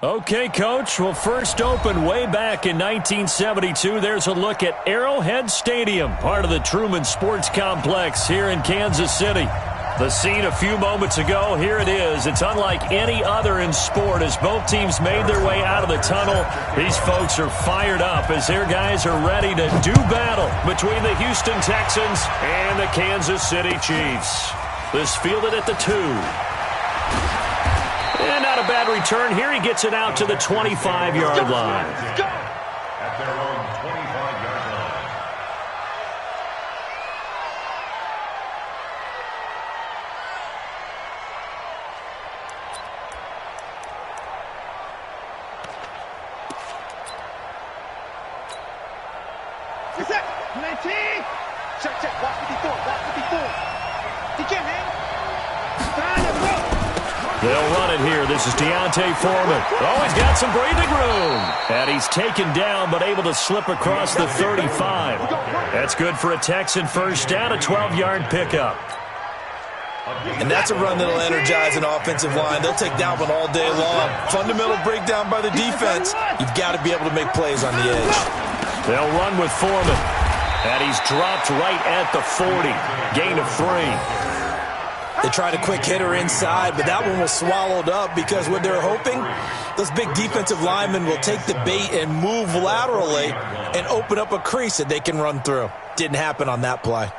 Okay, Coach. Well, first opened way back in 1972. There's a look at Arrowhead Stadium, part of the Truman Sports Complex here in Kansas City. The scene a few moments ago, here it is. It's unlike any other in sport as both teams made their way out of the tunnel. These folks are fired up as their guys are ready to do battle between the Houston Texans and the Kansas City Chiefs. This fielded at the 2. And not a bad return here. He gets it out to the 25-yard line. At their own 25-yard line. Check. Watch 54. He can't hang. They'll run it here. This is Deontay Foreman. Oh, he's got some breathing room. And he's taken down but able to slip across the 35. That's good for a Texan first down, a 12-yard pickup. And that's a run that'll energize an offensive line. They'll take that one all day long. Fundamental breakdown by the defense. You've got to be able to make plays on the edge. They'll run with Foreman. And he's dropped right at the 40. Gain of 3. They tried a quick hitter inside, but that one was swallowed up because what they're hoping, those big defensive linemen will take the bait and move laterally and open up a crease that they can run through. Didn't happen on that play.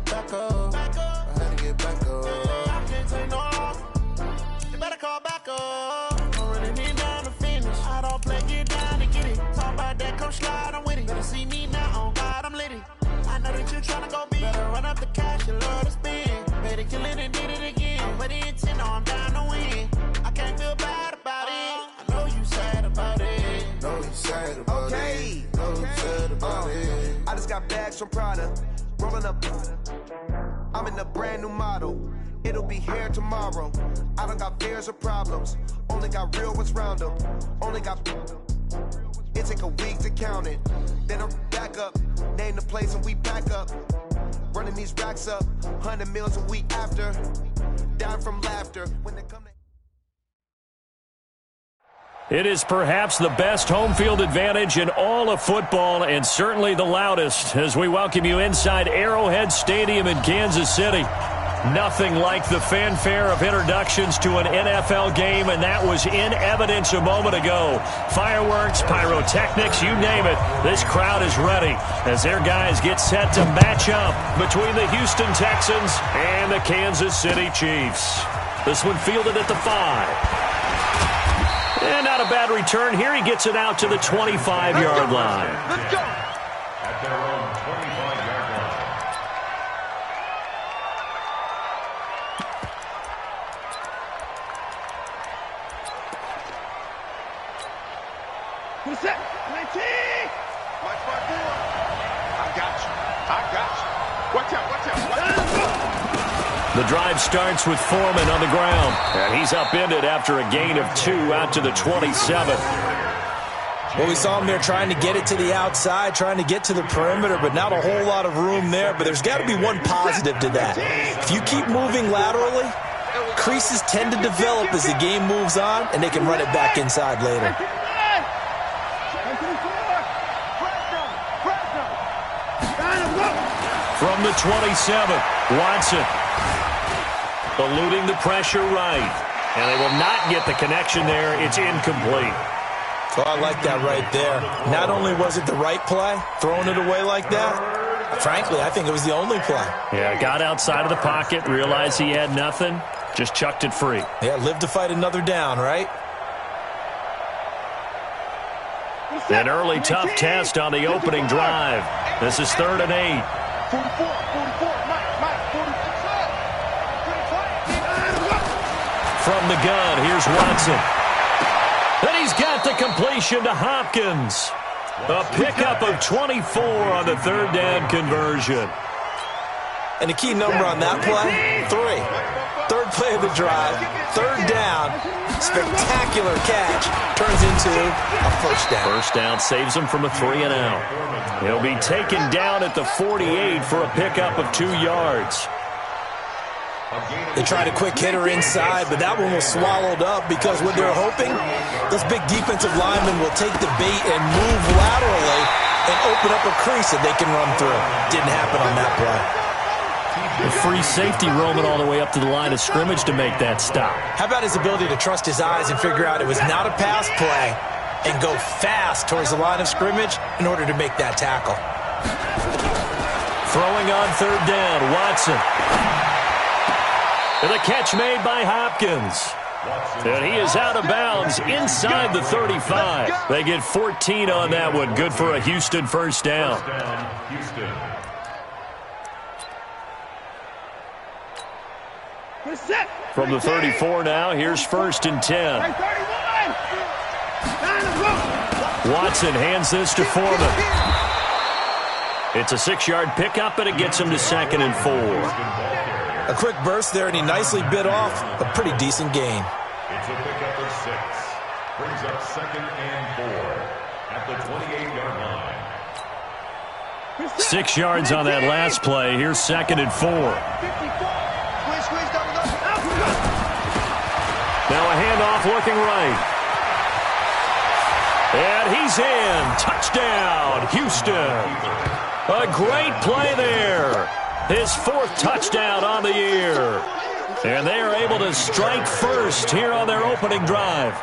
Back up. I had to get back up. I can't take no off. You better call back up. I'm running in down to finish. I don't play, get down to get it. Talk about that, come slide, I'm with it. Better see me now, on God, I'm lit it. I know that you're trying to go big. Better run up the cash, you love to spend. Better kill it and did it again. But the intent, no, I'm down to win. I can't feel bad about it. I know you sad about it. Know you sad about it. Know you sad about it. I just got bags from Prada. Rolling up, I'm in a brand new model. It'll be here tomorrow. I don't got fears or problems. Only got real ones round them. Only got. It take a week to count it. Then I'm back up. Name the place and we pack up. Running these racks up. 100 meals a week after. Down from laughter when they come to. It is perhaps the best home field advantage in all of football and certainly the loudest as we welcome you inside Arrowhead Stadium in Kansas City. Nothing like the fanfare of introductions to an NFL game, and that was in evidence a moment ago. Fireworks, pyrotechnics, you name it. This crowd is ready as their guys get set to match up between the Houston Texans and the Kansas City Chiefs. This one fielded at the 5. And not a bad return here. He gets it out to the 25-yard line. Let's go. At their own 25-yard line. Who's that? 19! Watch my board. I got you. Watch out, watch out. The drive starts with Foreman on the ground. And he's upended after a gain of 2 out to the 27. Well, we saw him there trying to get it to the outside, trying to get to the perimeter, but not a whole lot of room there. But there's got to be one positive to that. If you keep moving laterally, creases tend to develop as the game moves on, and they can run it back inside later. From the 27, Watson eluding the pressure right. And they will not get the connection there. It's incomplete. Well, I like that right there. Not only was it the right play, throwing it away like that, frankly, I think it was the only play. Yeah, got outside of the pocket, realized he had nothing, just chucked it free. Yeah, live to fight another down, right? An early tough test on the opening drive. This is 3rd and 8. 44, Mike, 45. From the gun, here's Watson. And he's got the completion to Hopkins. A pickup of 24 on the 3rd down conversion. And the key number on that play, 3. 3rd play of the drive, 3rd down, spectacular catch, turns into a 1st down. 1st down saves him from a 3 and out. He'll be taken down at the 48 for a pickup of 2 yards. They tried a quick hitter inside, but that one was swallowed up because what they're hoping, those big defensive linemen will take the bait and move laterally and open up a crease that they can run through. Didn't happen on that play. A free safety roaming all the way up to the line of scrimmage to make that stop. How about his ability to trust his eyes and figure out it was not a pass play and go fast towards the line of scrimmage in order to make that tackle. Throwing on 3rd down, Watson. And the catch made by Hopkins. And he is out of bounds inside the 35. They get 14 on that one. Good for a Houston 1st down. From the 34 now, here's 1st and 10. Watson hands this to Foreman. It's a 6-yard pickup, and it gets him to 2nd and 4. A quick burst there, and he nicely bit off a pretty decent gain. It's a pickup of 6. Brings up 2nd and 4 at the 28-yard line. 6 yards on that last play. Here's 2nd and 4. Now a handoff looking right. And he's in. Touchdown, Houston. A great play there. His 4th touchdown on the year. And they are able to strike first here on their opening drive.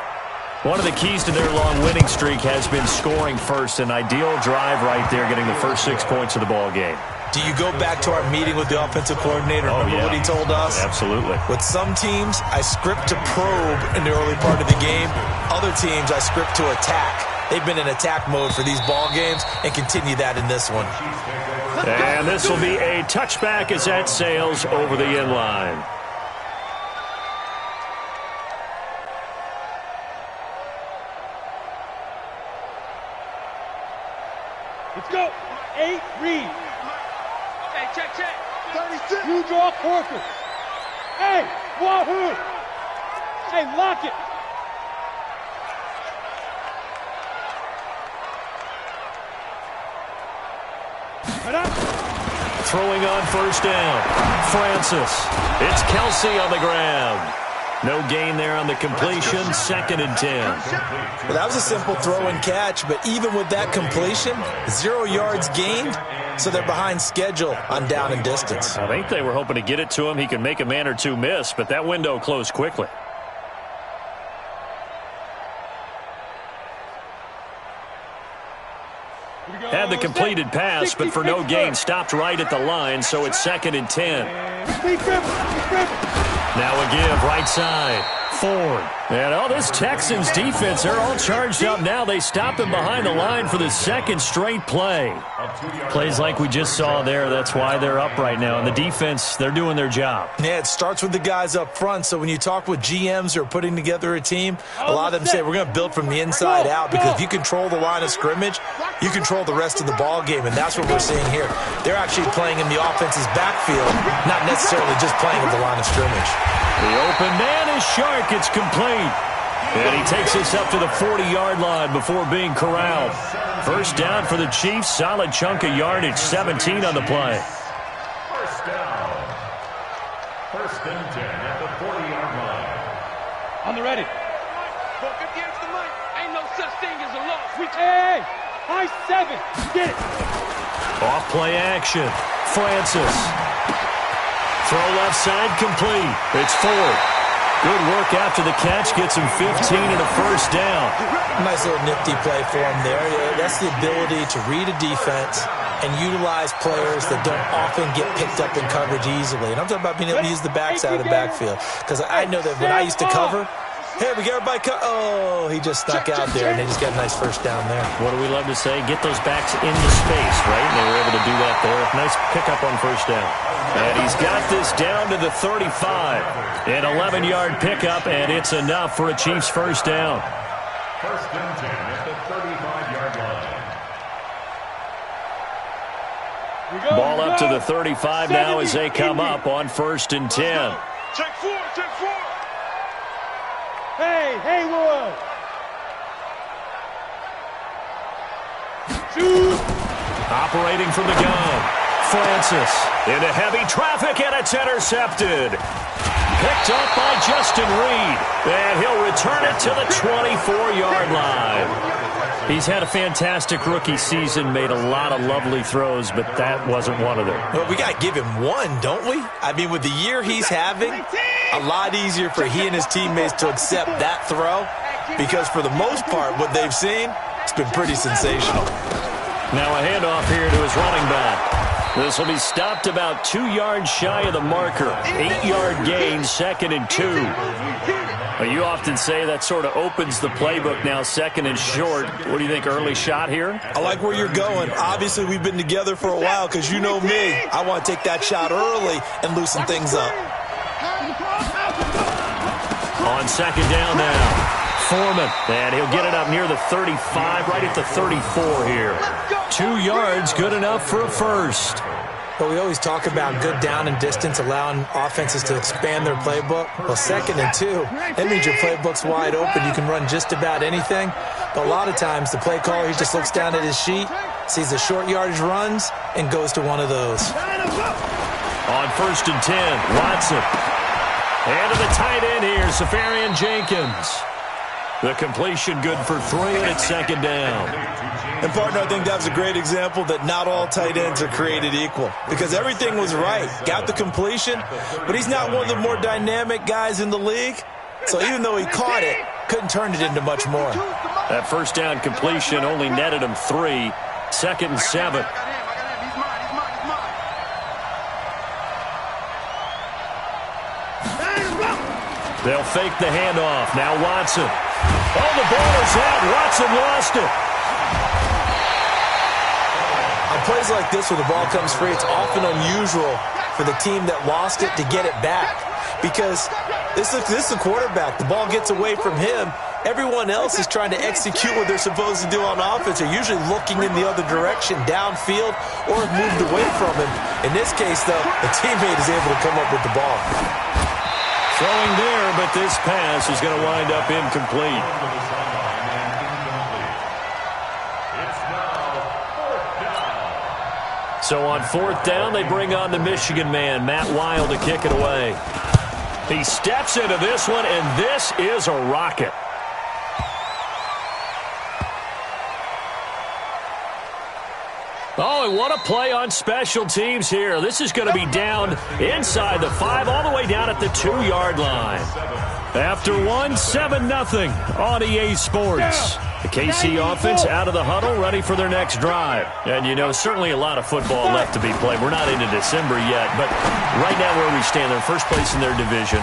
One of the keys to their long winning streak has been scoring first. An ideal drive right there, getting the first 6 points of the ball game. Do you go back to our meeting with the offensive coordinator? Remember what he told us? Absolutely. With some teams, I script to probe in the early part of the game. Other teams, I script to attack. They've been in attack mode for these ball games and continue that in this one. And this will be a touchback as that sails over the end line. Let's go. 8, read. Okay, check. 36. You draw Corker. Hey, Wahoo. Hey, lock it. Throwing on 1st down. Francis. It's Kelsey on the ground. No gain there on the completion, 2nd and 10. Well, that was a simple throw and catch, but even with that completion, 0 yards gained, so they're behind schedule on down and distance. I think they were hoping to get it to him. He could make a man or two miss, but that window closed quickly. Had the completed pass, but for no gain, stopped right at the line, so it's 2nd and 10. Now a give, right side. Ford. And all this Texans defense, they're all charged up now. They stop him behind the line for the 2nd straight play. Plays like we just saw there. That's why they're up right now. And the defense, they're doing their job. Yeah, it starts with the guys up front. So when you talk with GMs who are putting together a team, a lot of them say we're going to build from the inside out, because if you control the line of scrimmage, you control the rest of the ball game, and that's what we're seeing here. They're actually playing in the offense's backfield, not necessarily just playing at the line of scrimmage. The open man is Shark. It's complete. And he takes us up to the 40-yard line before being corralled. First down for the Chiefs. Solid chunk of yardage. 17 on the play. First down. 1st and 10 at the 40-yard line. On the ready. 450 into the mic. Ain't no such thing as a loss. Hey, high 7. Get it. Off play action. Francis. Throw left side complete. It's Ford. Good work after the catch. Gets him 15 and a first down. Nice little nifty play for him there. Yeah, that's the ability to read a defense and utilize players that don't often get picked up in coverage easily. And I'm talking about being able to use the backside of the backfield. Because I know that when I used to cover, hey, we got everybody oh, he just stuck out there, and they just got a nice first down there. What do we love to say? Get those backs into space, right? And they were able to do that there. Nice pickup on first down. And he's got this down to the 35. An 11-yard pickup, and it's enough for a Chiefs first down. 1st and 10 at the 35-yard line. Ball up to the 35 now as they come up on 1st and 10. Check 4, check 4. Hey, Haywood. Operating from the gun. Francis into heavy traffic, and it's intercepted. Picked up by Justin Reed, and he'll return it to the 24-yard line. He's had a fantastic rookie season, made a lot of lovely throws, but that wasn't one of them. Well, we got to give him one, don't we? I mean, with the year he's having, a lot easier for he and his teammates to accept that throw, because for the most part, what they've seen, it's been pretty sensational. Now a handoff here to his running back. This will be stopped about 2 yards shy of the marker. 8-yard gain, 2nd and 2. Well, you often say that sort of opens the playbook now, 2nd and short. What do you think, early shot here? I like where you're going. Obviously, we've been together for a while, because you know me. I want to take that shot early and loosen things up. On 2nd down now. Foreman, and he'll get it up near the 35, right at the 34 here. 2 yards, good enough for a first. Well, we always talk about good down and distance, allowing offenses to expand their playbook. Well, 2nd and 2, that means your playbook's wide open. You can run just about anything. But a lot of times, the play caller, he just looks down at his sheet, sees the short yardage runs, and goes to one of those. On 1st and 10, Watson. And to the tight end here, Safarian Jenkins. The completion good for 3, and it's 2nd down. And, partner, I think that was a great example that not all tight ends are created equal, because everything was right. Got the completion, but he's not one of the more dynamic guys in the league. So even though he caught it, couldn't turn it into much more. That first down completion only netted him 3. 2nd and 7. They'll fake the handoff. Now Watson. Oh, the ball is out. Watson lost it. On plays like this where the ball comes free, it's often unusual for the team that lost it to get it back, because this is the quarterback. The ball gets away from him. Everyone else is trying to execute what they're supposed to do on offense. They're usually looking in the other direction, downfield, or have moved away from him. In this case, though, the teammate is able to come up with the ball. Throwing there, but this pass is going to wind up incomplete. So on 4th down, they bring on the Michigan man, Matt Weil, to kick it away. He steps into this one, and this is a rocket. Oh, and what a play on special teams here. This is going to be down inside the 5, all the way down at the 2-yard line. After 7-0 on EA Sports. The KC offense out of the huddle, ready for their next drive. And, you know, certainly a lot of football left to be played. We're not into December yet, but right now where we stand, they're first place in their division.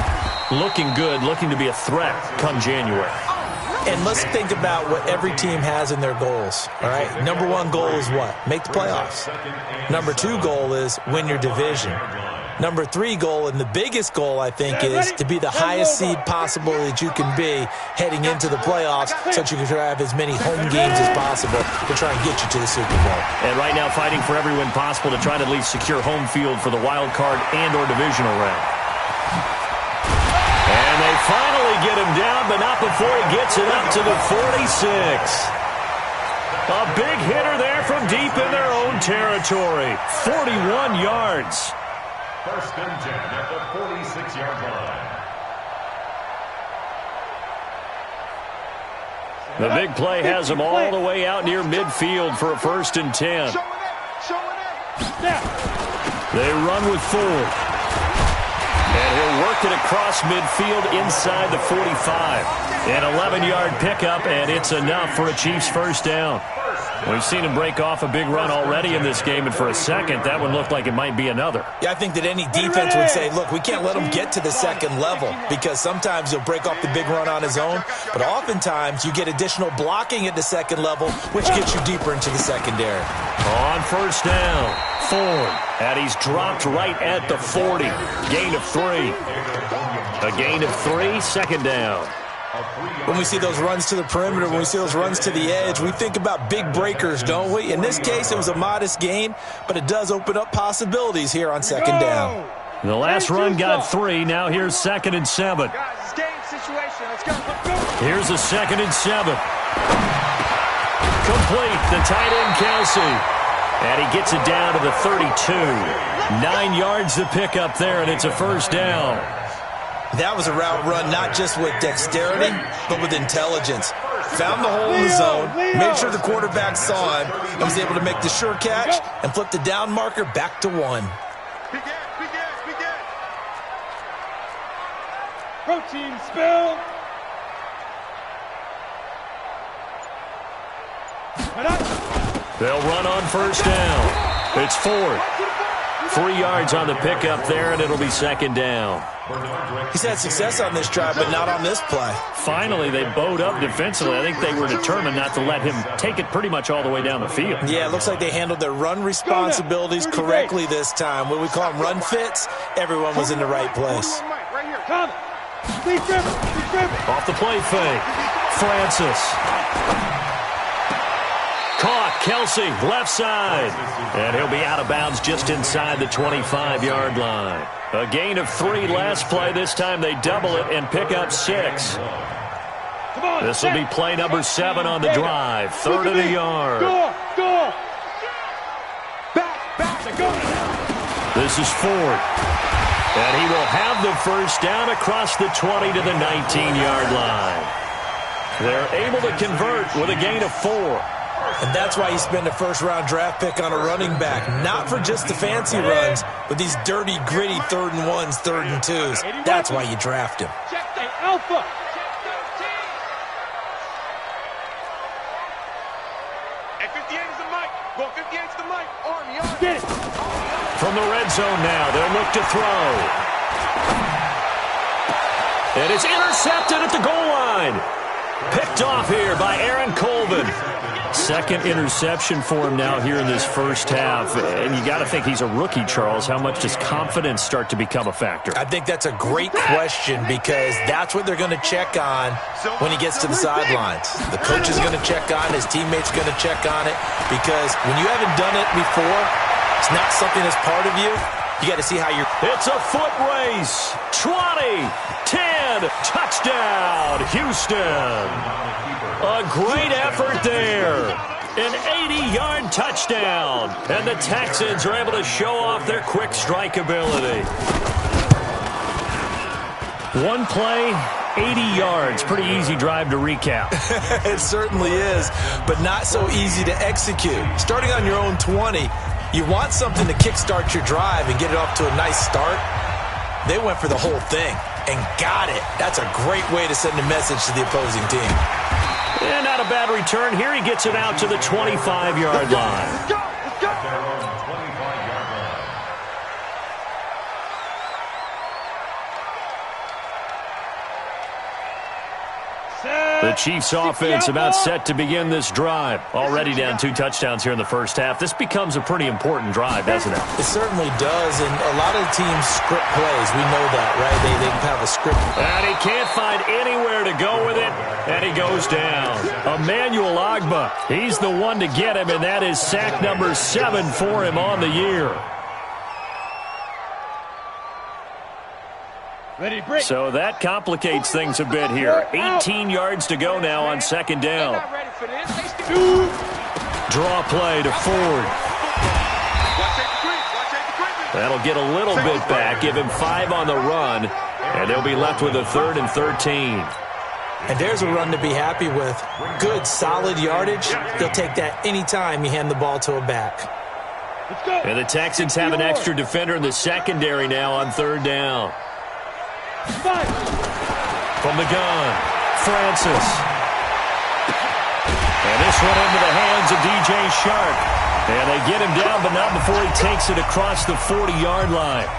Looking good, looking to be a threat come January. And let's think about what every team has in their goals, all right? Number 1 goal is what? Make the playoffs. Number 2 goal is win your division. Number 3 goal, and the biggest goal, I think, is to be the highest seed possible that you can be heading into the playoffs so that you can have as many home games as possible to try and get you to the Super Bowl. And right now fighting for every win possible to try to at least secure home field for the wild card and or divisional round. And they finally get him down, but not before he gets it up to the 46. A big hitter there from deep in their own territory. 41 yards. First and 10 at the 46-yard line. The big play has him all the way out near midfield for a first and 10. They run with Ford. And he'll work it across midfield inside the 45. An 11-yard pickup, and it's enough for a Chiefs first down. We've seen him break off a big run already in this game, and for a second, that one looked like it might be another. Yeah, I think that any defense would say, look, we can't let him get to the second level because sometimes he'll break off the big run on his own, but oftentimes you get additional blocking at the second level, which gets you deeper into the secondary. On first down, Ford, and he's dropped right at the 40. Gain of 3. A gain of 3, second down. When we see those runs to the perimeter, when we see those runs to the edge, we think about big breakers, don't we? In this case, it was a modest gain, but it does open up possibilities here on second down. The last run got 3. Now here's 2nd and 7. Here's a 2nd and 7. Complete, the tight end, Kelce. And he gets it down to the 32. 9 yards to pick up there, and it's a first down. That was a route run not just with dexterity, but with intelligence. Found the hole in the zone, made sure the quarterback saw him, and was able to make the sure catch and flip the down marker back to 1. Protein spill. They'll run on first down. It's Ford. 3 yards on the pickup there, and it'll be second down. He's had success on this drive, but not on this play. Finally, they bowed up defensively. I think they were determined not to let him take it pretty much all the way down the field. Yeah, it looks like they handled their run responsibilities correctly this time. What we call them run fits, everyone was in the right place. Off the play fake. Francis. Caught, Kelce, left side. And he'll be out of bounds just inside the 25-yard line. A gain of 3 last play. This time they double it and pick up 6. This will be play number 7 on the drive. 3rd and a yard. This is Ford. And he will have the first down across the 20 to the 19-yard line. They're able to convert with a gain of 4. And that's why you spend a first-round draft pick on a running back. Not for just the fancy runs, but these dirty, gritty 3rd and 1s, 3rd and 2s. That's why you draft him. Alpha. Hey, 58 is the mic. Go 58 is the mic. Army, army. From the red zone now, they'll look to throw. And it's intercepted at the goal line. Picked off here by Aaron Colvin. Second interception for him now here in this first half. And you got to think he's a rookie, Charles. How much does confidence start to become a factor? I think that's a great question because that's what they're going to check on when he gets to the sidelines. The coach is going to check on, his teammates are going to check on it, because when you haven't done it before, it's not something that's part of you. You got to see how you're... It's a foot race. 20, 10, touchdown, Houston. A great effort there. An 80-yard touchdown. And the Texans are able to show off their quick strike ability. One play, 80 yards. Pretty easy drive to recap. It certainly is, but not so easy to execute. Starting on your own 20, you want something to kickstart your drive and get it off to a nice start. They went for the whole thing and got it. That's a great way to send a message to the opposing team. And not a bad return. Here he gets it out to the 25-yard line. At their own 25-yard line. The Chiefs offense about set to begin this drive. Already down 2 touchdowns here in the first half. This becomes a pretty important drive, doesn't it? It certainly does, and a lot of teams script plays. We know that, right? They have a script. And he can't find anywhere to go with it, and he goes down. Emmanuel Ogbah, he's the one to get him, and that is sack number 7 for him on the year. Ready, break. So that complicates things a bit here. 18 yards to go now on second down. Draw play to Ford. That'll get a little bit back, give him 5 on the run, and they'll be left with a 3rd and 13. And there's a run to be happy with. Good, solid yardage. They'll take that anytime you hand the ball to a back. And the Texans have an extra defender in the secondary now on 3rd down. From the gun, Francis. And this one into the hands of DJ Shark. And they get him down, but not before he takes it across the 40-yard line.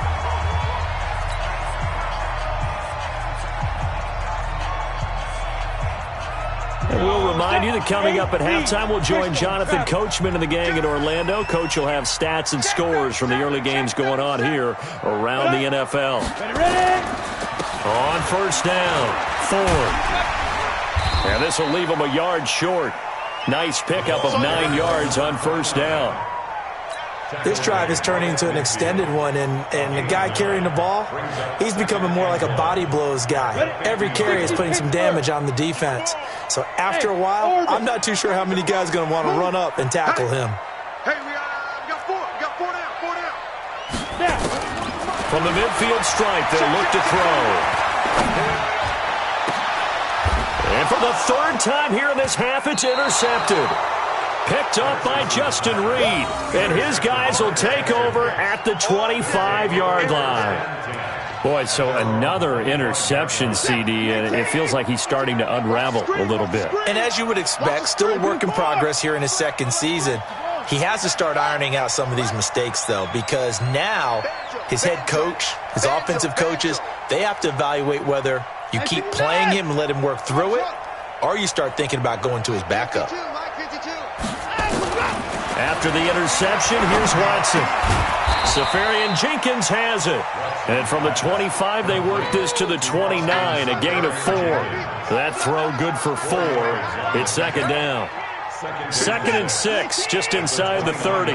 And we'll remind you that coming up at halftime, we'll join Jonathan Coachman and the gang in Orlando. Coach will have stats and scores from the early games going on here around the NFL. On first down, Ford. And this will leave him a yard short. Nice pickup of 9 yards on first down. This drive is turning into an extended one, and the guy carrying the ball, he's becoming more like a body blows guy. Every carry is putting some damage on the defense. So after a while, I'm not too sure how many guys are going to want to run up and tackle him. Hey, we got 4. We got 4 down. From the midfield stripe, they'll look to throw. And for the 3rd time here in this half, it's intercepted. Picked up by Justin Reed. And his guys will take over at the 25-yard line. Boy, so another interception, CD, and it feels like he's starting to unravel a little bit. And as you would expect, still a work in progress here in his 2nd season. He has to start ironing out some of these mistakes, though, because now his head coach, his offensive coaches, they have to evaluate whether you keep playing him and let him work through it, or you start thinking about going to his backup. After the interception, here's Watson. Safarian Jenkins has it. And from the 25, they work this to the 29, a gain of 4. That throw good for 4. It's second down. 2nd and 6, just inside the 30.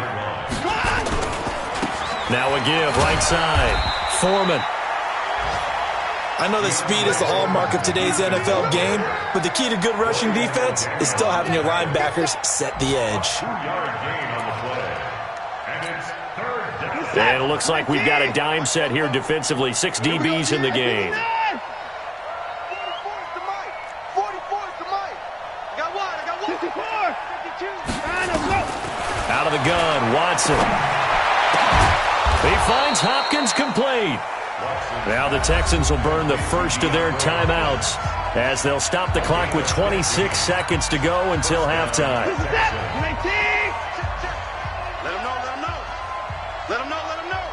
Now a give, right side. Foreman. I know that speed is the hallmark of today's NFL game, but the key to good rushing defense is still having your linebackers set the edge. 2-yard gain on the play. And it's 3rd down. And it looks like we've got a dime set here defensively. 6 DBs in the game. 44 is the mic. I got one. 54. 52. Out of the gun, Watson. He finds Hopkins complete. Now the Texans will burn the first of their timeouts as they'll stop the clock with 26 seconds to go until halftime. Let him know. Let him know.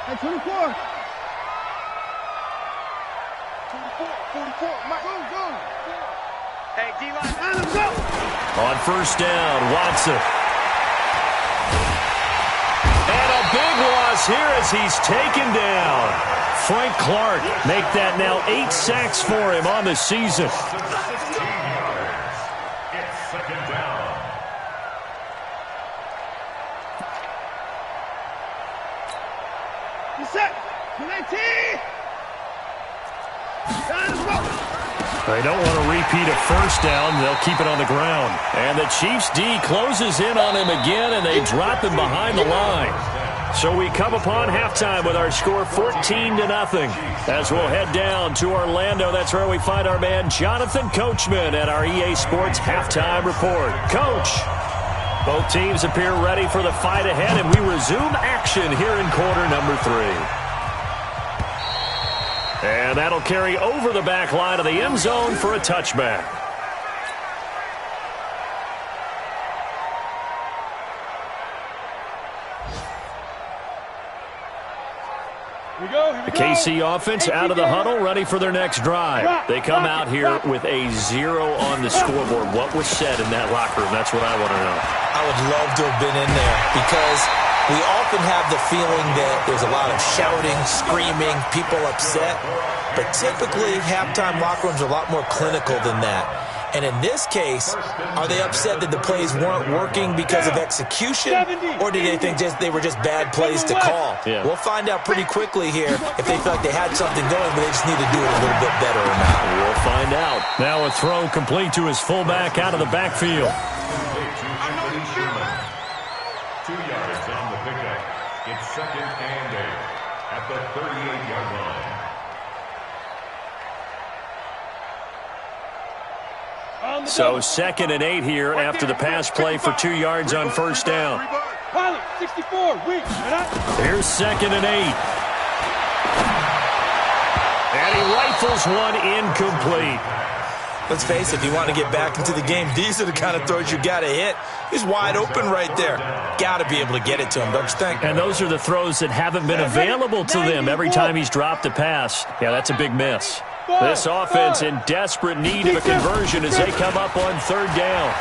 Hey, 24. 44. Mike. Go. Hey, D-line. Let's go. On first down, Watson. And a big loss here as he's taken down. Frank Clark make that now 8 sacks for him on the season. 16 yards. It's second down. You set. 19. They don't want to repeat a first down. They'll keep it on the ground. And the Chiefs D closes in on him again, and they drop him behind the line. So we come upon halftime with our score 14-0. As we'll head down to Orlando, that's where we find our man Jonathan Coachman at our EA Sports Halftime Report. Coach, both teams appear ready for the fight ahead, and we resume action here in quarter number 3. And that'll carry over the back line of the end zone for a touchback. The KC offense out of the huddle, ready for their next drive. They come out here with a 0 on the scoreboard. What was said in that locker room? That's what I want to know. I would love to have been in there because we often have the feeling that there's a lot of shouting, screaming, people upset. But typically, halftime locker rooms are a lot more clinical than that. And in this case, are they upset that the plays weren't working because of execution, or did they think they were just bad plays to call? Yeah. We'll find out pretty quickly here if they feel like they had something going, but they just need to do it a little bit better or not. We'll find out. Now a throw complete to his fullback out of the backfield. 2 yards on the pickup. It's 2nd and 8 at the 38-yard line. So 2nd and 8 here after the pass play for 2 yards on first down. Pilot, 64, weak. Here's 2nd and 8. And he rifles one incomplete. Let's face it, if you want to get back into the game, these are the kind of throws you got to hit. He's wide open right there. Got to be able to get it to him, don't you think? And those are the throws that haven't been available to them every time he's dropped a pass. Yeah, that's a big miss. This offense in desperate need of a conversion as they come up on 3rd down.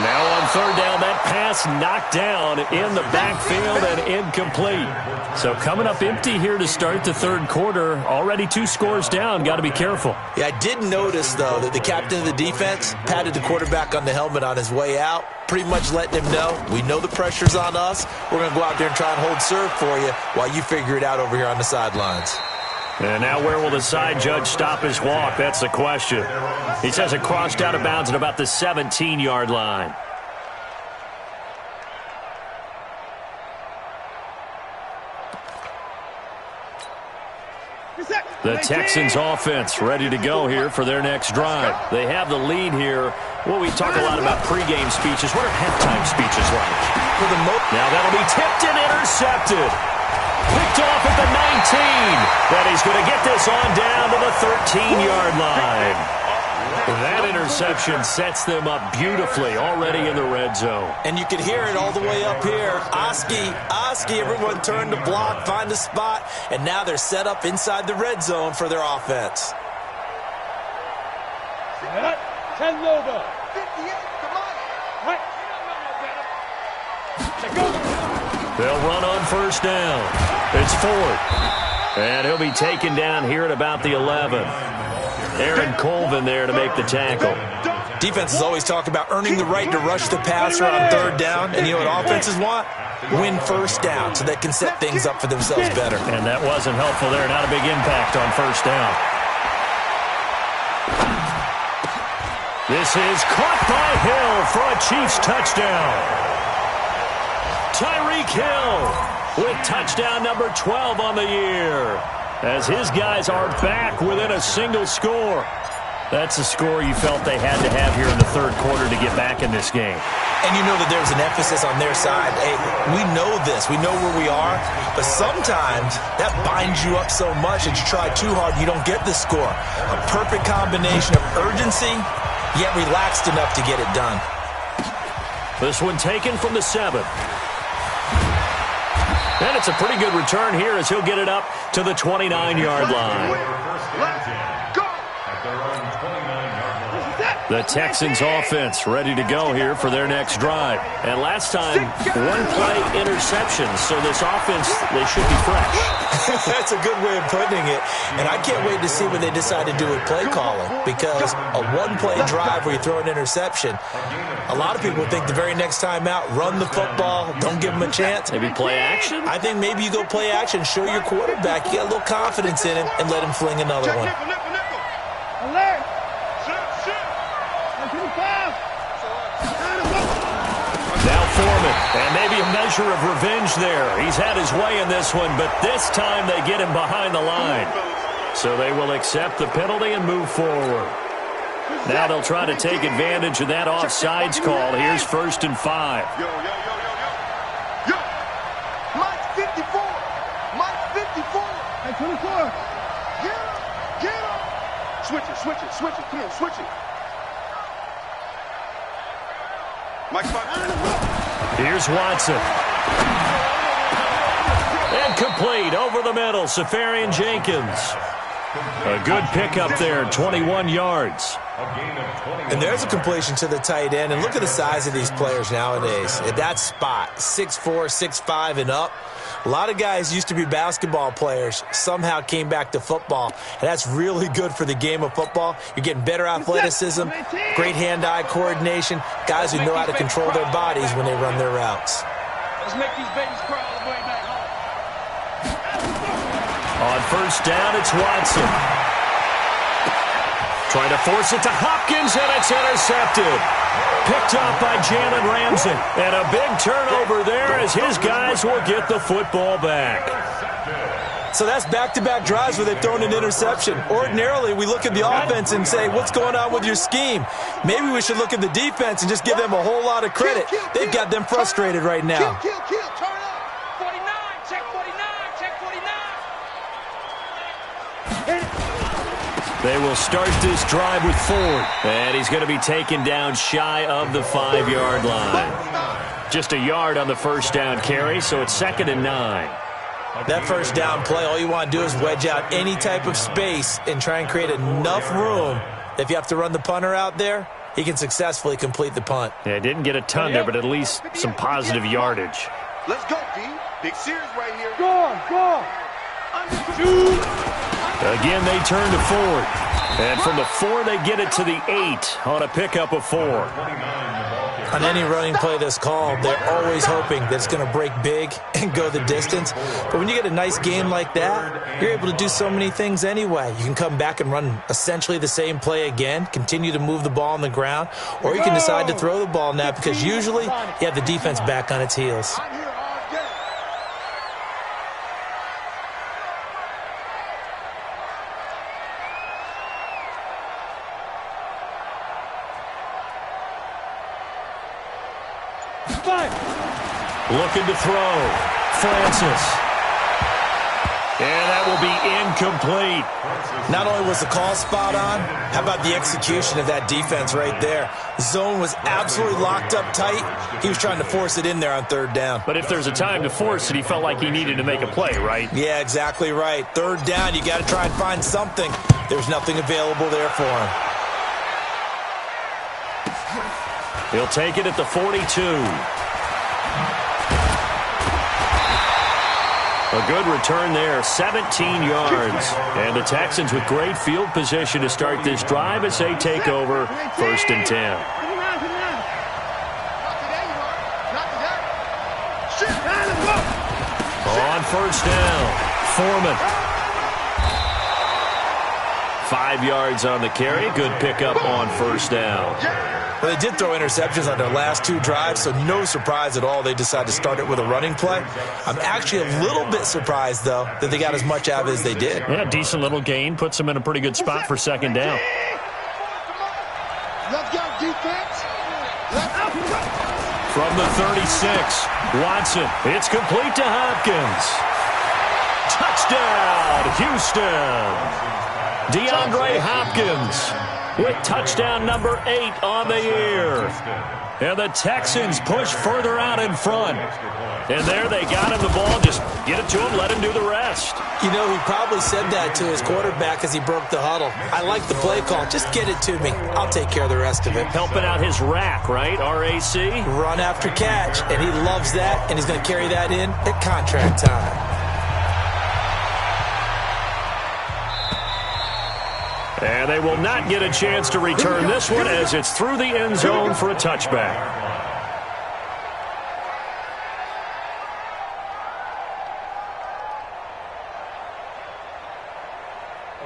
Now on 3rd down, that pass knocked down in the backfield and incomplete. So coming up empty here to start the 3rd quarter. Already 2 scores down. Got to be careful. Yeah, I did notice, though, that the captain of the defense patted the quarterback on the helmet on his way out, pretty much letting him know, we know the pressure's on us. We're going to go out there and try and hold serve for you while you figure it out over here on the sidelines. And now where will the side judge stop his walk? That's the question. He says it crossed out of bounds at about the 17-yard line. The Texans offense ready to go here for their next drive. They have the lead here. Well, we talk a lot about pregame speeches. What are halftime speeches like? Now that'll be tipped and intercepted. Picked off at the 19. But he's going to get this on down to the 13-yard line. That interception sets them up beautifully already in the red zone. And you can hear it all the way up here. Oski, everyone turn to block, find a spot, and now they're set up inside the red zone for their offense. 10 logo. 58, come on. They'll run on first down. It's Ford. And he'll be taken down here at about the 11. Aaron Colvin there to make the tackle. Defenses always talk about earning the right to rush the passer on 3rd down. And you know what offenses want? Win first down so they can set things up for themselves better. And that wasn't helpful there. Not a big impact on first down. This is caught by Hill for a Chiefs touchdown. Tyreek Hill with touchdown number 12 on the year, as his guys are back within a single score. That's a score you felt they had to have here in the 3rd quarter to get back in this game. And you know that there's an emphasis on their side. Hey, we know this. We know where we are. But sometimes that binds you up so much that you try too hard, you don't get the score. A perfect combination of urgency, yet relaxed enough to get it done. This one taken from the 7. And it's a pretty good return here as he'll get it up to the 29-yard line. The Texans offense ready to go here for their next drive. And last time, 1-play interception. So this offense, they should be fresh. That's a good way of putting it. And I can't wait to see what they decide to do with play calling. Because a 1-play drive where you throw an interception, a lot of people think the very next time out, run the football, don't give them a chance. Maybe play action? I think maybe you go play action, show your quarterback, you got a little confidence in him, and let him fling another one. Alert! Now Foreman And maybe a measure of revenge there. He's had his way in this one, but this time they get him behind the line. So they will accept the penalty and move forward. Now they'll try to take advantage of that offsides call. Here's 1st and 5. Yo. Mike's 54. Mike's 54. Hey, 24. Get him. Switch it. Come on, switch it. Mike's 5. Here's Watson. Incomplete over the middle. Safarian Jenkins. A good pickup there, 21 yards. And there's a completion to the tight end. And look at the size of these players nowadays. At that spot, 6'4", 6'5", and up. A lot of guys used to be basketball players, somehow came back to football. And that's really good for the game of football. You're getting better athleticism, great hand-eye coordination, guys who know how to control their bodies when they run their routes. Let's make these babies cry all the way back home. On 1st down, it's Watson. Trying to force it to Hopkins, and it's intercepted. Picked off by Jalen Ramsey. And a big turnover there as his guys will get the football back. So that's back-to-back drives where they've thrown an interception. Ordinarily, we look at the offense and say, what's going on with your scheme? Maybe we should look at the defense and just give them a whole lot of credit. They've got them frustrated right now. Kill. Turn up. 49, check 49, check 49. They will start this drive with Ford. And he's going to be taken down shy of the 5-yard line. Just a yard on the 1st down carry, so it's 2nd and 9. That 1st down play, all you want to do is wedge out any type of space and try and create enough room. If you have to run the punter out there, he can successfully complete the punt. Yeah, didn't get a ton there, but at least some positive yardage. Let's go, D. Big series right here. Go. Again, they turn to Ford. And from the 4, they get it to the 8 on a pickup of 4. On any running play that's called, they're always hoping that it's going to break big and go the distance. But when you get a nice game like that, you're able to do so many things anyway. You can come back and run essentially the same play again, continue to move the ball on the ground, or you can decide to throw the ball now because usually you have the defense back on its heels. Looking to throw. Francis. And that will be incomplete. Not only was the call spot on, how about the execution of that defense right there? Zone was absolutely locked up tight. He was trying to force it in there on 3rd down. But if there's a time to force it, he felt like he needed to make a play, right? Yeah, exactly right. 3rd down, you got to try and find something. There's nothing available there for him. He'll take it at the 42. A good return there, 17 yards. And the Texans with great field position to start this drive as they take over 1st and 10. On 1st down, Foreman. 5 yards on the carry. Good pickup on 1st down. Well, they did throw interceptions on their last 2 drives, so no surprise at all they decided to start it with a running play. I'm actually a little bit surprised, though, that they got as much out of it as they did. Yeah, decent little gain. Puts them in a pretty good spot for 2nd down. Let's go, defense. From the 36, Watson. It's complete to Hopkins. Touchdown, Houston. DeAndre Hopkins with touchdown number 8 on the year. And the Texans push further out in front. And there they got him the ball. Just get it to him, let him do the rest. You know, he probably said that to his quarterback as he broke the huddle. I like the play call. Just get it to me. I'll take care of the rest of it. Helping out his rack, right? R-A-C? Run after catch. And he loves that, and he's going to carry that in at contract time. And they will not get a chance to return this one as it's through the end zone for a touchback.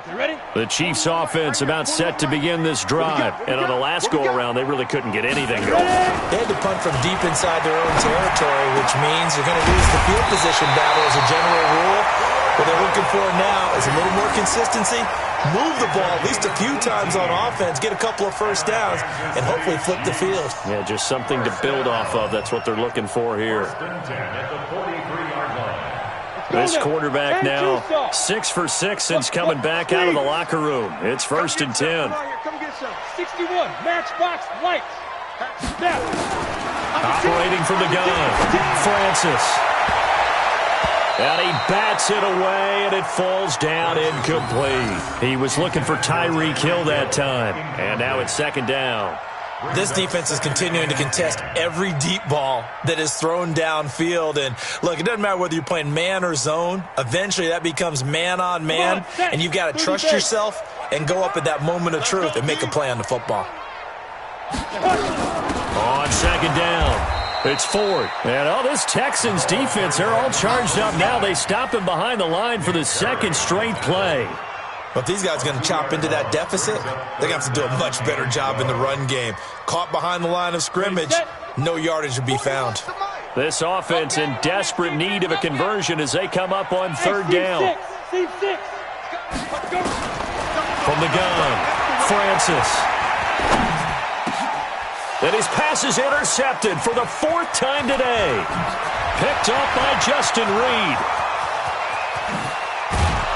Okay, ready? The Chiefs offense about set to begin this drive. And on the last go-around, they really couldn't get anything going. They had to punt from deep inside their own territory, which means you're going to lose the field position battle as a general rule. What they're looking for now is a little more consistency, move the ball at least a few times on offense, get a couple of first downs, and hopefully flip the field. Yeah, just something to build off of. That's what they're looking for here. This quarterback now 6 for 6 since coming back out of the locker room. It's 1st and 10. Come get some. 61, matchbox lights. Snap. Operating from the gun, Francis. And he bats it away, and it falls down incomplete. He was looking for Tyreek Hill that time. And now it's 2nd down. This defense is continuing to contest every deep ball that is thrown downfield. And, look, it doesn't matter whether you're playing man or zone. Eventually, that becomes man on man, and you've got to trust yourself and go up at that moment of truth and make a play on the football. On 2nd down, it's Ford. And, this Texans defense, they're all charged up now. They stop him behind the line for the 2nd straight play. But if these guys are going to chop into that deficit, they're going to have to do a much better job in the run game. Caught behind the line of scrimmage, no yardage would be found. This offense in desperate need of a conversion as they come up on 3rd down. From the gun, Francis. And his pass is intercepted for the 4th time today. Picked up by Justin Reed.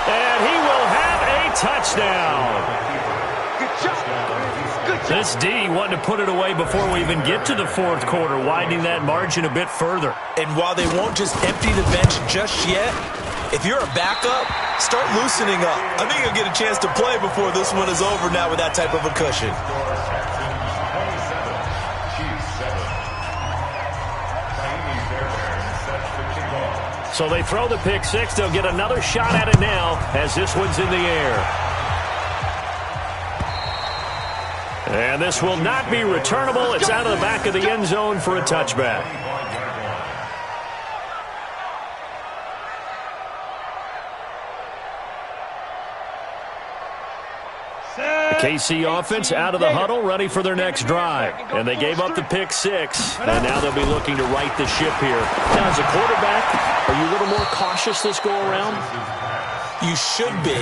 And he will have a touchdown. This D wanted to put it away before we even get to the 4th quarter, widening that margin a bit further. And while they won't just empty the bench just yet, if you're a backup, start loosening up. I think you'll get a chance to play before this one is over now with that type of a cushion. So they throw the pick 6. They'll get another shot at it now as this one's in the air. And this will not be returnable. It's out of the back of the end zone for a touchback. The KC offense out of the huddle, ready for their next drive. And they gave up the pick 6, and now they'll be looking to right the ship here. Now, as a quarterback, are you a little more cautious this go-around? You should be,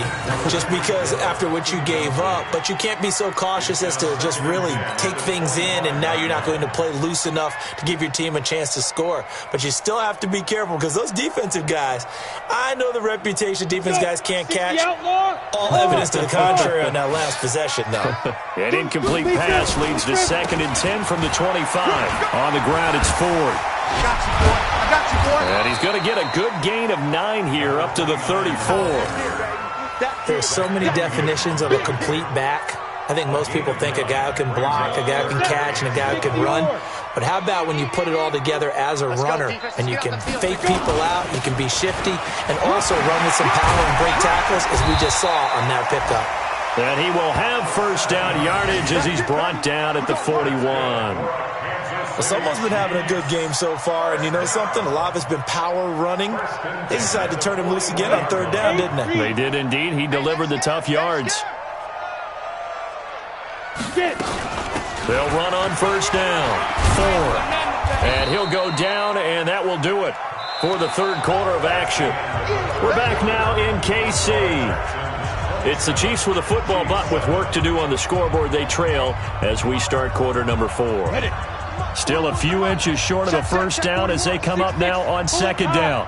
just because after what you gave up. But you can't be so cautious as to just really take things in, and now you're not going to play loose enough to give your team a chance to score. But you still have to be careful because those defensive guys, I know the reputation defense guys can't catch. All evidence to the contrary on that last possession, though. An incomplete pass leads to 2nd and 10 from the 25. On the ground, it's Ford. I got you, boy. And he's going to get a good gain of 9 here, up to the 34. There's so many definitions of a complete back. I think most people think a guy who can block, a guy who can catch, and a guy who can run. But how about when you put it all together as a runner, and you can fake people out, you can be shifty, and also run with some power and break tackles, as we just saw on that pickup. And he will have 1st down yardage as he's brought down at the 41. Well, someone's been having a good game so far, and you know something? A lot of it's been power running. They decided to turn him loose again on 3rd down, didn't they? They did indeed. He delivered the tough yards. They'll run on 1st down. 4. And he'll go down, and that will do it for the 3rd quarter of action. We're back now in KC. It's the Chiefs with a football, but with work to do on the scoreboard. They trail as we start quarter number 4. Still a few inches short of a 1st down as they come up now on 2nd down.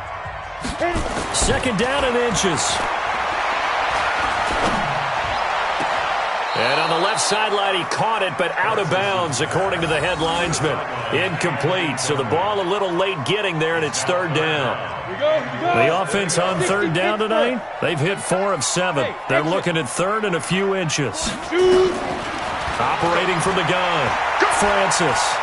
2nd down in inches. And on the left sideline, he caught it, but out of bounds, according to the head linesman. Incomplete, so the ball a little late getting there, and it's 3rd down. The offense on 3rd down tonight, they've hit 4 of 7. They're looking at 3rd and a few inches. Operating from the gun, Francis.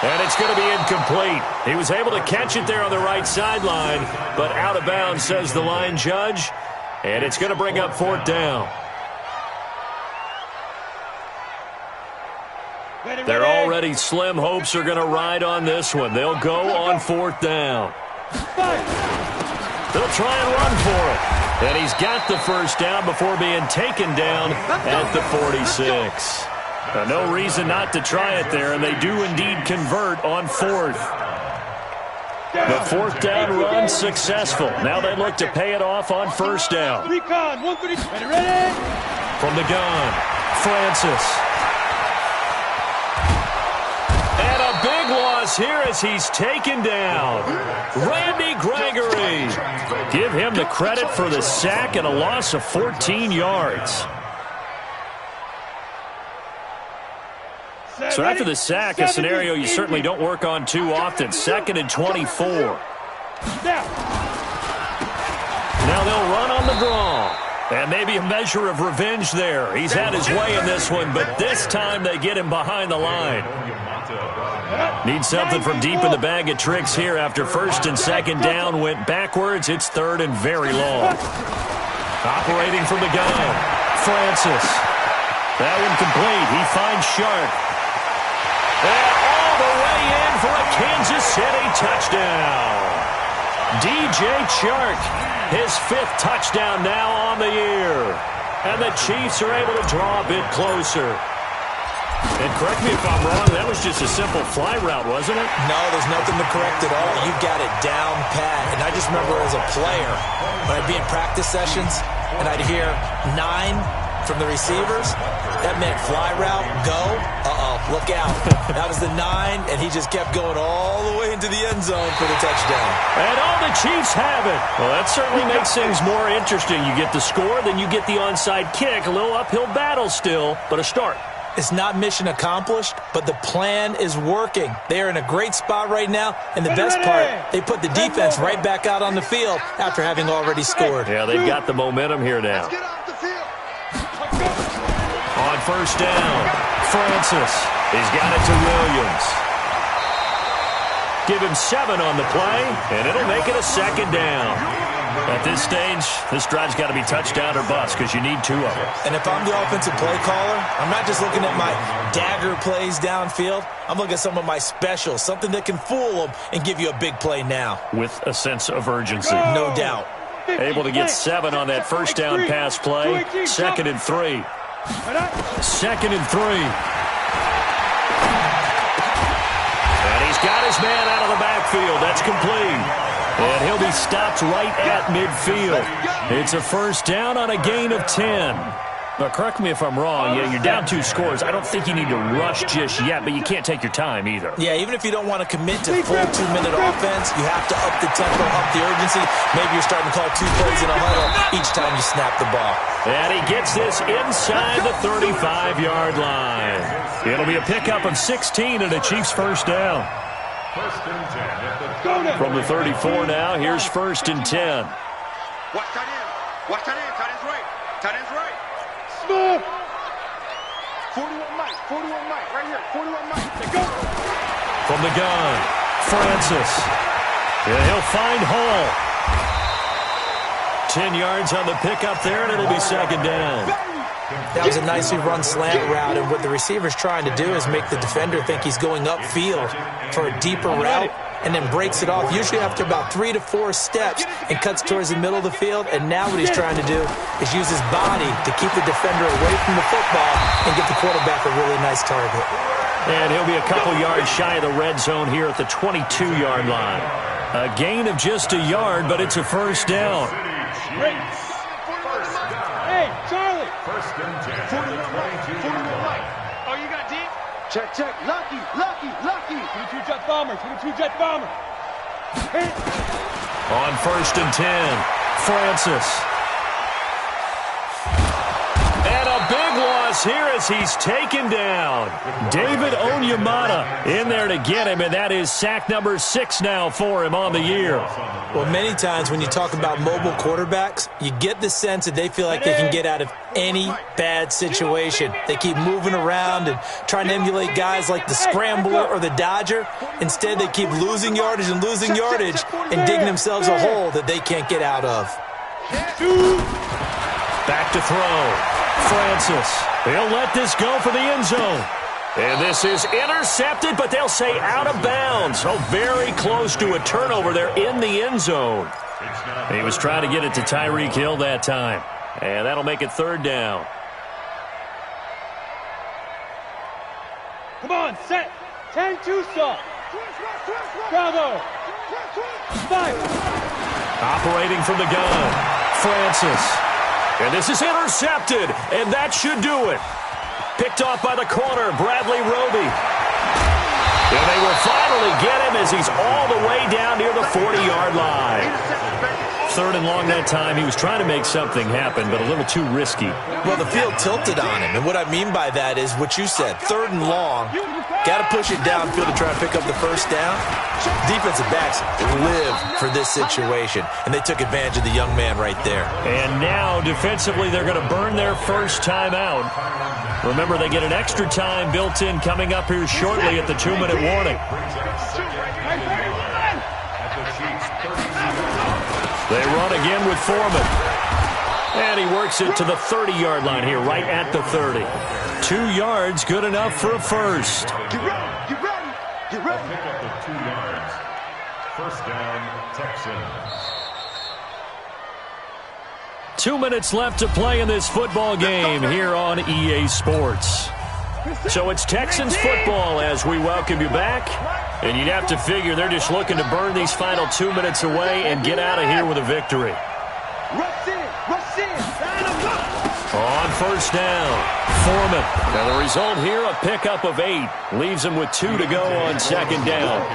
And it's going to be incomplete. He was able to catch it there on the right sideline, but out of bounds, says the line judge. And it's going to bring up 4th down. Their already slim hopes are going to ride on this one. They'll go on 4th down. They'll try and run for it. And he's got the first down before being taken down at the 46. No reason not to try it there, and they do indeed convert on fourth. The fourth down run successful. Now they look to pay it off on first down. Recon, 130. Ready? From the gun, Francis. And a big loss here as he's taken down. Randy Gregory. Give him the credit for the sack and a loss of 14 yards. So after the sack, a scenario you certainly don't work on too often. 2nd and 24. Now they'll run on the draw. And maybe a measure of revenge there. He's had his way in this one, but this time they get him behind the line. Need something from deep in the bag of tricks here after first and second down went backwards. It's third and very long. Operating from the gun, Francis. That one complete. He finds Sharp. And all the way in for a Kansas City touchdown. DJ Chark, his 5th touchdown now on the year. And the Chiefs are able to draw a bit closer. And correct me if I'm wrong, that was just a simple fly route, wasn't it? No, there's nothing to correct at all. You got it down pat. And I just remember as a player, when I'd be in practice sessions, and I'd hear 9 from the receivers, that meant fly route, go, look out. That was the 9, and he just kept going all the way into the end zone for the touchdown. And all the Chiefs have it. Well, that certainly makes things more interesting. You get the score, then you get the onside kick. A little uphill battle still, but a start. It's not mission accomplished, but the plan is working. They are in a great spot right now, and the best part, they put the defense right back out on the field after having already scored. Yeah, they've got the momentum here now. On first down, Francis. He's got it to Williams. Give him 7 on the play, and it'll make it a 2nd down. At this stage, this drive's got to be touchdown or bust because you need 2 of them. And if I'm the offensive play caller, I'm not just looking at my dagger plays downfield. I'm looking at some of my specials, something that can fool them and give you a big play now. With a sense of urgency. No doubt. Able to get 7 on that first down pass play. 2nd and 3. 2nd and 3. And he's got his man out of the backfield. That's complete. And he'll be stopped right at midfield. It's a first down on a gain of 10. Now, correct me if I'm wrong. Yeah, you're down 2 scores. I don't think you need to rush just yet, but you can't take your time either. Yeah, even if you don't want to commit to full 2-minute offense, you have to up the tempo, up the urgency. Maybe you're starting to call 2 plays in a huddle each time you snap the ball. And he gets this inside the 35-yard line. It'll be a pickup of 16 and a Chiefs first down. From the 34 now, here's 1st and 10. Watch tight end. Watch tight end. Tight end's right. Tight end's right. Smith. 41 Mike. 41 Mike. Right here. 41 Mike. They go. From the gun, Francis. And he'll find Hall. 10 yards on the pickup there, and it'll be 2nd down. That was a nicely run slant route, and what the receiver's trying to do is make the defender think he's going upfield for a deeper route, and then breaks it off, usually after about 3 to 4 steps, and cuts towards the middle of the field. And now what he's trying to do is use his body to keep the defender away from the football and get the quarterback a really nice target. And he'll be a couple yards shy of the red zone here at the 22-yard line. A gain of just a yard, but it's a first down. Hey, Charlie. 1st and 10. 41 Mike. Oh, you got deep? Check. Lucky. 22 jet bomber. 22 jet bomber. Hey. On 1st and 10, Francis. And a big loss here as he's taken down. David Onyemata in there to get him, and that is sack number 6 now for him on the year. Well, many times when you talk about mobile quarterbacks, you get the sense that they feel like they can get out of any bad situation. They keep moving around and trying to emulate guys like the Scrambler or the Dodger. Instead, they keep losing yardage and digging themselves a hole that they can't get out of. Back to throw. Francis. He'll let this go for the end zone. And this is intercepted, but they'll say out of bounds. So very close to a turnover there in the end zone. He was trying to get it to Tyreek Hill that time. And that'll make it third down. Come on, set. 10-2 stop. Bravo. 5. Operating from the gun, Francis. And this is intercepted, and that should do it. Picked off by the corner, Bradley Roby. And they will finally get him as he's all the way down near the 40-yard line. Third and long that time. He was trying to make something happen, but a little too risky. Well, the field tilted on him, and what I mean by that is what you said. Third and long, got to push it downfield to try to pick up the first down. Defensive backs live for this situation, and they took advantage of the young man right there. And now, defensively, they're going to burn their first time out. Remember, they get an extra time built in coming up here shortly at the 2-minute warning. They run again with Foreman. And he works it to the 30-yard line here, right at the 30. 2 yards, good enough for a first. Get ready, get ready, get ready. Pick up the 2 yards. First down, Texans. 2 minutes left to play in this football game here on EA Sports. So it's Texans football as we welcome you back. And you'd have to figure they're just looking to burn these final 2 minutes away and get out of here with a victory. Rush in, rush in. On first down, Foreman. Now the result here, a pickup of 8. Leaves him with 2 to go on second down.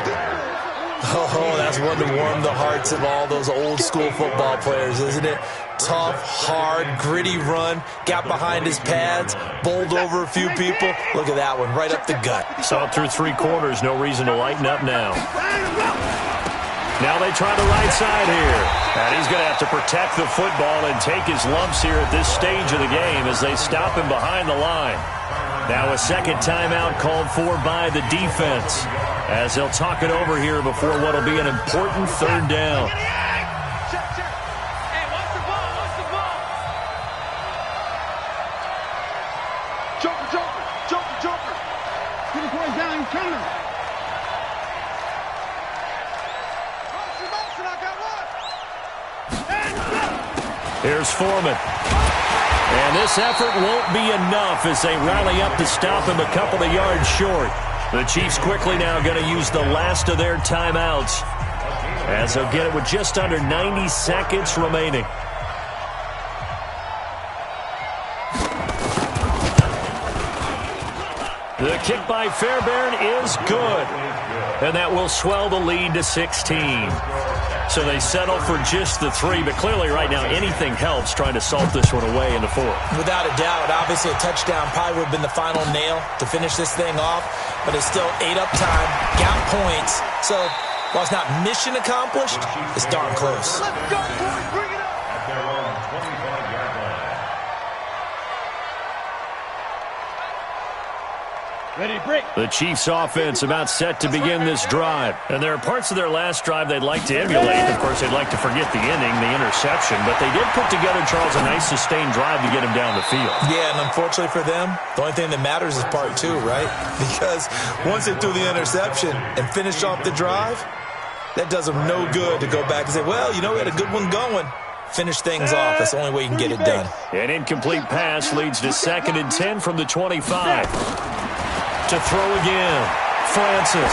Oh, that's one to warm the hearts of all those old school football players, isn't it? Tough, hard, gritty run. Got behind his pads, bowled over a few people. Look at that one, right up the gut. Saw it through 3 quarters, no reason to lighten up now. Now they try the right side here. And he's going to have to protect the football and take his lumps here at this stage of the game as they stop him behind the line. Now a second timeout called for by the defense as they'll talk it over here before what will be an important third down. Hey, what's the ball? What's the ball? Joker, Joker, Joker, Joker. Get his boys down, he's coming. Motion, I got one. Here's Foreman. And this effort won't be enough as they rally up to stop him a couple of yards short. The Chiefs quickly now going to use the last of their timeouts as they'll get it with just under 90 seconds remaining. The kick by Fairbairn is good. And that will swell the lead to 16. So they settle for just the 3, but clearly right now anything helps trying to salt this one away in the 4th. Without a doubt, obviously a touchdown probably would have been the final nail to finish this thing off, but it's still ate up time, got points. So while it's not mission accomplished, it's darn close. Let's go, boys, bring it up. At their own 25-yard line. Ready to break. The Chiefs offense about set to begin this drive. And there are parts of their last drive they'd like to emulate. Of course, they'd like to forget the ending, the interception. But they did put together, Charles, a nice sustained drive to get him down the field. Yeah, and unfortunately for them, the only thing that matters is part 2, right? Because once they threw the interception and finished off the drive, that does them no good to go back and say, well, you know, we had a good one going. Finish things off. That's the only way you can get it done. An incomplete pass leads to 2nd and 10 from the 25. To throw again, Francis.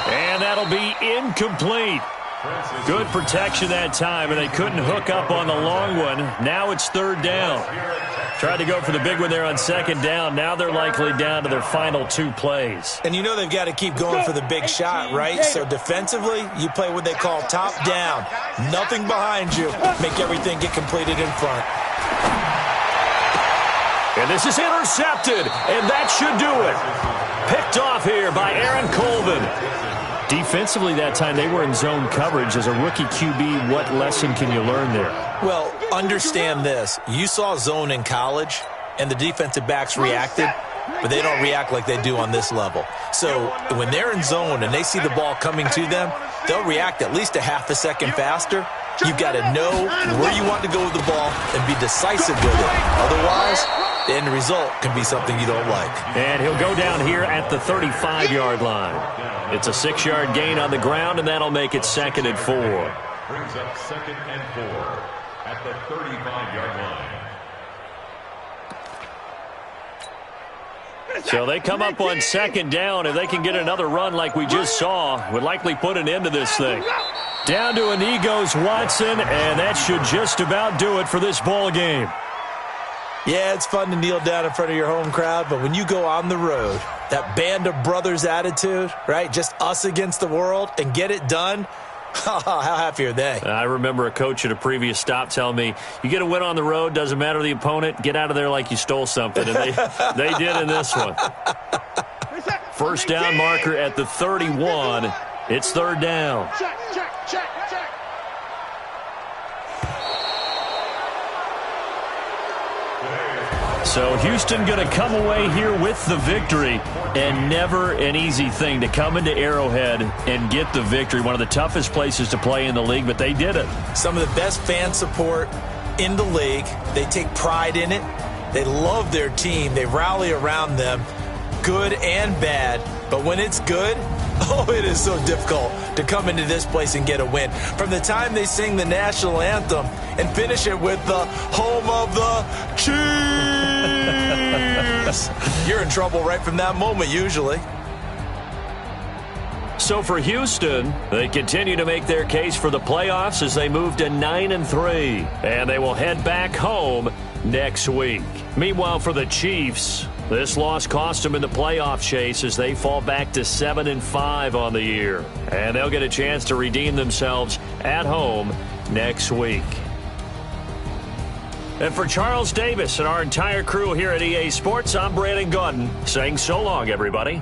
And that'll be incomplete. Good protection that time, and they couldn't hook up on the long one. Now it's 3rd down. Tried to go for the big one there on 2nd down. Now they're likely down to their final 2 plays. And you know they've got to keep going for the big shot, right? So defensively, you play what they call top down. Nothing behind you. Make everything get completed in front. And this is intercepted, and that should do it. Picked off here by Aaron Colvin. Defensively that time, they were in zone coverage. As a rookie QB, what lesson can you learn there? Well, understand this. You saw zone in college, and the defensive backs reacted, but they don't react like they do on this level. So when they're in zone and they see the ball coming to them, they'll react at least a half a second faster. You've got to know where you want to go with the ball and be decisive with it. Otherwise, they end result can be something you don't like. And he'll go down here at the 35-yard line. It's a 6-yard gain on the ground, and that'll make it 2nd and 4. Brings up 2nd and 4 at the 35-yard line. So they come up on 2nd down. If they can get another run like we just saw, would likely put an end to this thing. Down to a knee goes Watson, and that should just about do it for this ball game. Yeah, it's fun to kneel down in front of your home crowd, but when you go on the road, that band of brothers attitude, right, just us against the world, and get it done, how happy are they? I remember a coach at a previous stop telling me, you get a win on the road, doesn't matter the opponent, get out of there like you stole something, and they did in this one. First down marker at the 31. It's 3rd down. Check. So Houston going to come away here with the victory, and never an easy thing to come into Arrowhead and get the victory. One of the toughest places to play in the league, but they did it. Some of the best fan support in the league. They take pride in it. They love their team. They rally around them, good and bad. But when it's good, oh, it is so difficult to come into this place and get a win. From the time they sing the national anthem and finish it with the home of the Chiefs, you're in trouble right from that moment usually. So for Houston, they continue to make their case for the playoffs as they move to 9-3. And they will head back home next week. Meanwhile, for the Chiefs, this loss cost them in the playoff chase as they fall back to 7-5 on the year. And they'll get a chance to redeem themselves at home next week. And for Charles Davis and our entire crew here at EA Sports, I'm Brandon Gaudin saying so long, everybody.